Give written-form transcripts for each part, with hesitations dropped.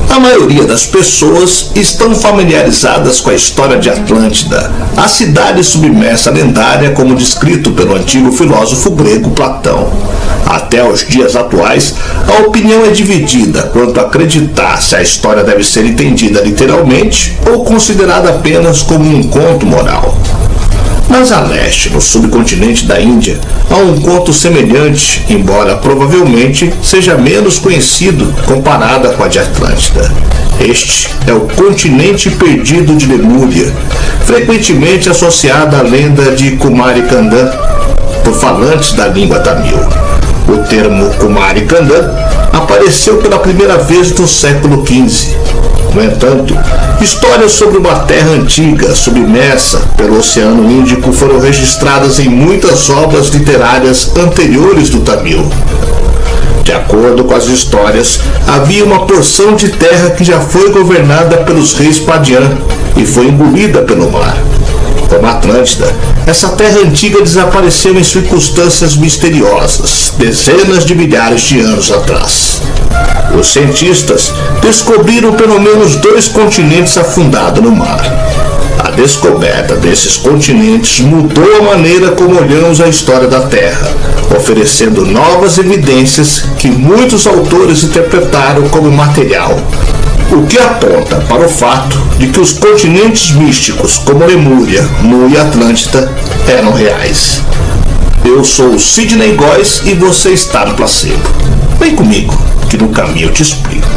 A maioria das pessoas estão familiarizadas com a história de Atlântida, a cidade submersa lendária como descrito pelo antigo filósofo grego Platão. Até os dias atuais, a opinião é dividida quanto a acreditar se a história deve ser entendida literalmente ou considerada apenas como um conto moral. Mas a leste, no subcontinente da Índia, há um conto semelhante, embora provavelmente seja menos conhecido comparada com a de Atlântida. Este é o continente perdido de Lemúria, frequentemente associado à lenda de Kumari Kandan, por falantes da língua tamil. O termo Kumari Kandan apareceu pela primeira vez no século XV. No entanto, histórias sobre uma terra antiga, submersa pelo Oceano Índico, foram registradas em muitas obras literárias anteriores do Tamil. De acordo com as histórias, havia uma porção de terra que já foi governada pelos reis Padian e foi engolida pelo mar. Como Atlântida, essa terra antiga desapareceu em circunstâncias misteriosas, dezenas de milhares de anos atrás. Os cientistas descobriram pelo menos 2 continentes afundados no mar. A descoberta desses continentes mudou a maneira como olhamos a história da Terra, oferecendo novas evidências que muitos autores interpretaram como material, o que aponta para o fato de que os continentes místicos como Lemúria, Nu e Atlântida eram reais. Eu sou o Sidney Góes e você está no Placebo. Vem comigo, que no caminho eu te explico.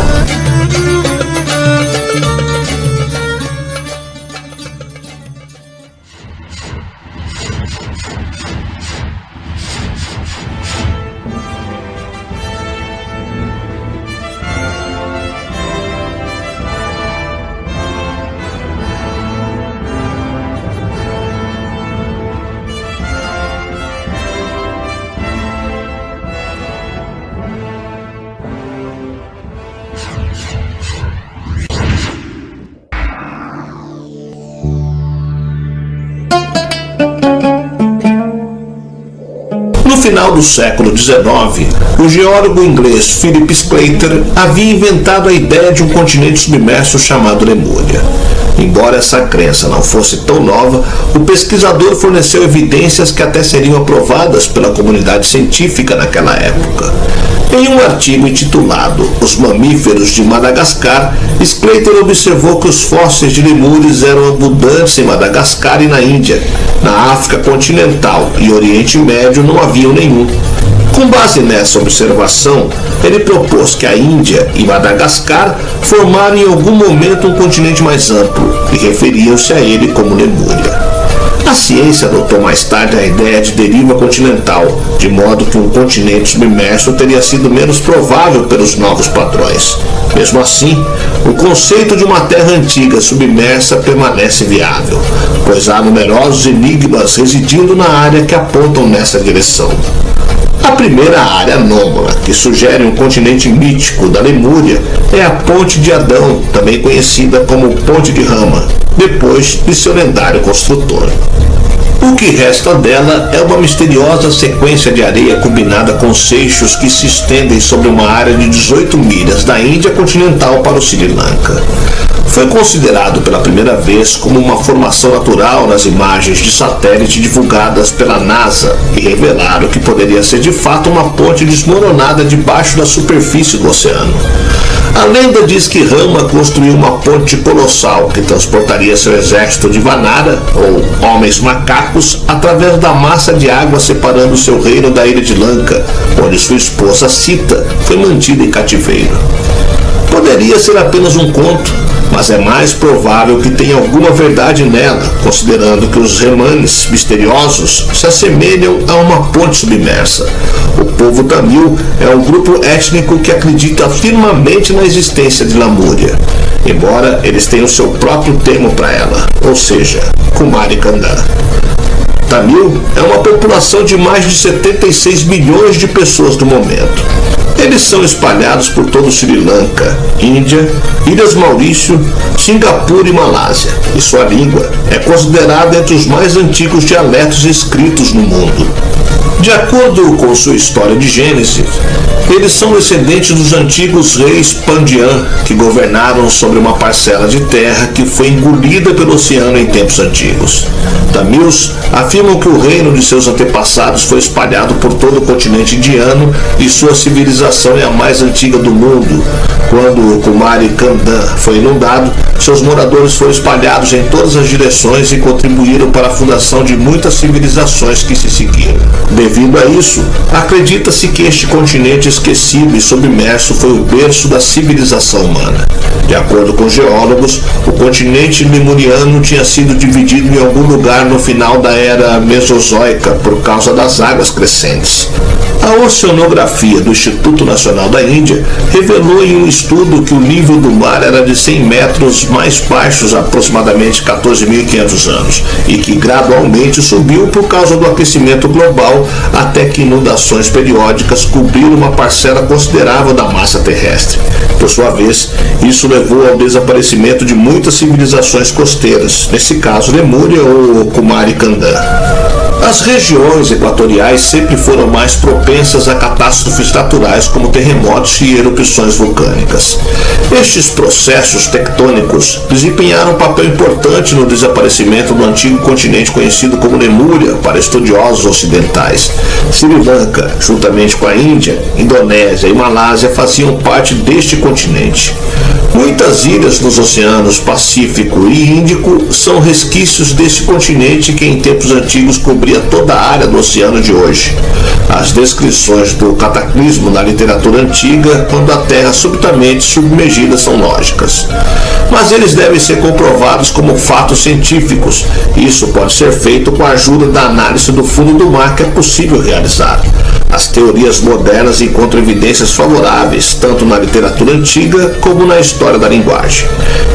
No final do século XIX, o geólogo inglês Philip Sclater havia inventado a ideia de um continente submerso chamado Lemúria. Embora essa crença não fosse tão nova, o pesquisador forneceu evidências que até seriam aprovadas pela comunidade científica naquela época. Em um artigo intitulado Os Mamíferos de Madagascar, Sclater observou que os fósseis de lemures eram abundantes em Madagascar e na Índia. Na África continental e Oriente Médio não haviam nenhum. Com base nessa observação, ele propôs que a Índia e Madagascar formaram em algum momento um continente mais amplo e referiam-se a ele como Lemúria. A ciência adotou mais tarde a ideia de deriva continental, de modo que um continente submerso teria sido menos provável pelos novos padrões. Mesmo assim, o conceito de uma terra antiga submersa permanece viável, pois há numerosos enigmas residindo na área que apontam nessa direção. A primeira área anômala, que sugere um continente mítico da Lemúria, é a Ponte de Adão, também conhecida como Ponte de Rama, depois de seu lendário construtor. O que resta dela é uma misteriosa sequência de areia combinada com seixos que se estendem sobre uma área de 18 milhas da Índia continental para o Sri Lanka. Foi considerado pela primeira vez como uma formação natural nas imagens de satélite divulgadas pela NASA e revelaram que poderia ser de fato uma ponte desmoronada debaixo da superfície do oceano. A lenda diz que Rama construiu uma ponte colossal que transportaria seu exército de Vanara, ou homens macacos, através da massa de água separando seu reino da ilha de Lanka, onde sua esposa Sita foi mantida em cativeiro. Poderia ser apenas um conto, mas é mais provável que tenha alguma verdade nela, considerando que os Remanes misteriosos se assemelham a uma ponte submersa. O povo tamil é um grupo étnico que acredita firmemente na existência de Lemúria, embora eles tenham seu próprio termo para ela, ou seja, Kumari Kandan. Tamil é uma população de mais de 76 milhões de pessoas no momento. Eles são espalhados por todo o Sri Lanka, Índia, Ilhas Maurício, Singapura e Malásia, e sua língua é considerada entre os mais antigos dialetos escritos no mundo. De acordo com sua história de Gênesis, eles são descendentes dos antigos reis Pandian, que governaram sobre uma parcela de terra que foi engolida pelo oceano em tempos antigos. Tamils afirmam que o reino de seus antepassados foi espalhado por todo o continente indiano e sua civilização é a mais antiga do mundo. Quando o Kumari Kandan foi inundado, seus moradores foram espalhados em todas as direções e contribuíram para a fundação de muitas civilizações que se seguiram. Devido a isso, acredita-se que este continente esquecido e submerso foi o berço da civilização humana. De acordo com geólogos, o continente lemuriano tinha sido dividido em algum lugar no final da era Mesozoica por causa das águas crescentes. A oceanografia do Instituto Nacional da Índia revelou em um estudo que o nível do mar era de 100 metros mais baixos há aproximadamente 14.500 anos e que gradualmente subiu por causa do aquecimento global até que inundações periódicas cobriram uma parcela considerável da massa terrestre. Por sua vez, isso levou ao desaparecimento de muitas civilizações costeiras, nesse caso Lemúria ou Kumari Kandan. As regiões equatoriais sempre foram mais propensas a catástrofes naturais como terremotos e erupções vulcânicas. Estes processos tectônicos desempenharam um papel importante no desaparecimento do antigo continente conhecido como Lemúria para estudiosos ocidentais. Sri Lanka, juntamente com a Índia, Indonésia e Malásia, faziam parte deste continente. Muitas ilhas nos oceanos Pacífico e Índico são resquícios deste continente que em tempos antigos cobria toda a área do oceano de hoje. As descrições do cataclismo na literatura antiga, quando a Terra subitamente submergida, são lógicas. Mas eles devem ser comprovados como fatos científicos. Isso pode ser feito com a ajuda da análise do fundo do mar que é possível realizar. As teorias modernas encontram evidências favoráveis, tanto na literatura antiga como na história da linguagem.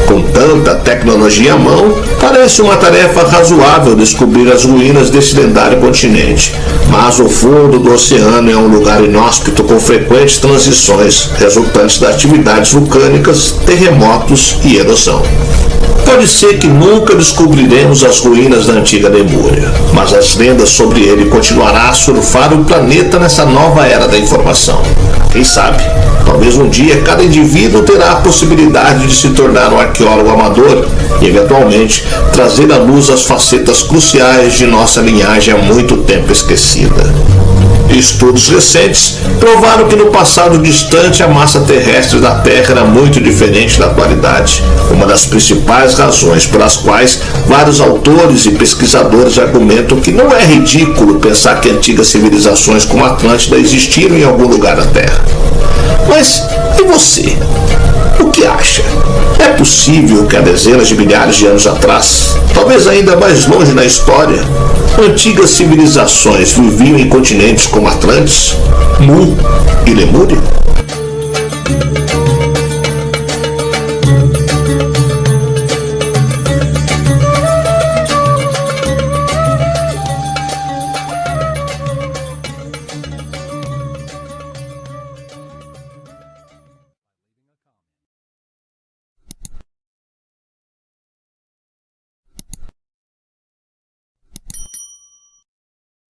Com tanta tecnologia à mão, parece uma tarefa razoável descobrir as ruínas desse lendário continente. Mas o fundo do oceano é um lugar inóspito com frequentes transições, resultantes das atividades vulcânicas, terremotos e erosão. Pode ser que nunca descobriremos as ruínas da antiga Lemúria, mas as lendas sobre ele continuarão a surfar o planeta nessa nova era da informação. Quem sabe, talvez um dia cada indivíduo terá a possibilidade de se tornar um arqueólogo amador e, eventualmente, trazer à luz as facetas cruciais de nossa linhagem há muito tempo esquecida. Estudos recentes provaram que no passado distante a massa terrestre da Terra era muito diferente da atualidade, uma das principais razões pelas quais vários autores e pesquisadores argumentam que não é ridículo pensar que antigas civilizações como Atlântida existiram em algum lugar da Terra. Mas e você? O que acha? É possível que há dezenas de milhares de anos atrás, talvez ainda mais longe na história, antigas civilizações viviam em continentes como Atlantis, Mu e Lemúria?